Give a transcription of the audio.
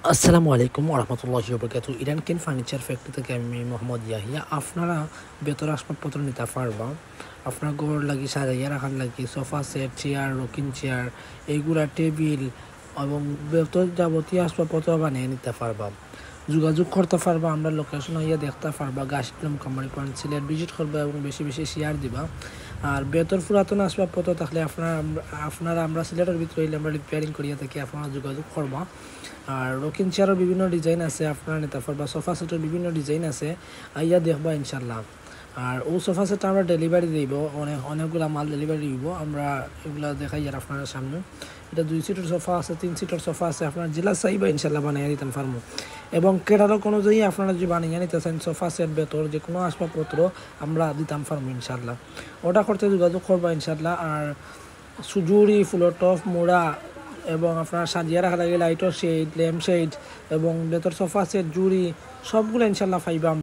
আসসালামু আলাইকুম ওরহমতুল্লাহি ওবরাকাতুহু। ইরান কেন ফার্নিচার ফ্যাক্টরি থেকে আমি মোহাম্মদ ইয়াহিয়া। আপনারা ভেতরে আসবাবপত্র নিতে পারবা। আপনার ঘর লাগি সাজাইয়া রাখার লাগি sofa set, chair, rocking chair, এইগুলা টেবিল এবং ভেতর যাবতীয় আসবাবপত্র বানিয়ে নিতে পারবা। যোগাযোগ করতে পারবা, আমরা লোকেশন হইয়া দেখতে পারবা। গাছপ্লম কোম্পানি পয়েন্ট সিলেট ভিজিট করবা এবং বেশি বেশি শেয়ার দিবা। আর বেতর পুরাতন আসবাবপত্র থাকলে আপনারা আমরা সিলেটের ভিতরে হইলে আমরা রিপেয়ারিং করিয়া থাকি, আপনারা যোগাযোগ করবা। আর রকিং চেয়ারের বিভিন্ন ডিজাইন আছে, আপনারা নিতে পারবা। সোফা সেটের বিভিন্ন ডিজাইন আছে, আইয়া দেখবা ইনশাল্লাহ। আর ও সোফা সেটটা আমরা ডেলিভারি দিব, অনেকগুলা মাল ডেলিভারি দিব আমরা, এগুলো দেখাই আর আপনারা সামনে। এটা 2 সিটের সোফা আছে, 3 সিটের সোফা আছে, আপনারা জেলা চাইবা ইনশাল্লাহ বানিয়ে দিতাম পারবো। এবং ক্যাটালগ অনুযায়ী আপনারা যদি বানিয়ে নিতে চান সোফা সেট ভেতর যে কোনো আসবাবপত্র আমরা দিতাম পারবো ইনশাল্লাহ। অর্ডার করতে যোগাযোগ করবা ইনশাল্লাহ। আর সুজুরি, ফুলের টপ, মোড়া এবং আপনার সাজিয়া রাখা লাগে লাইটর শেড, ল্যাম্প শেড এবং ভেতর সোফা সেট, জুড়ি সবগুলো ইনশাল্লাহ পাইবা।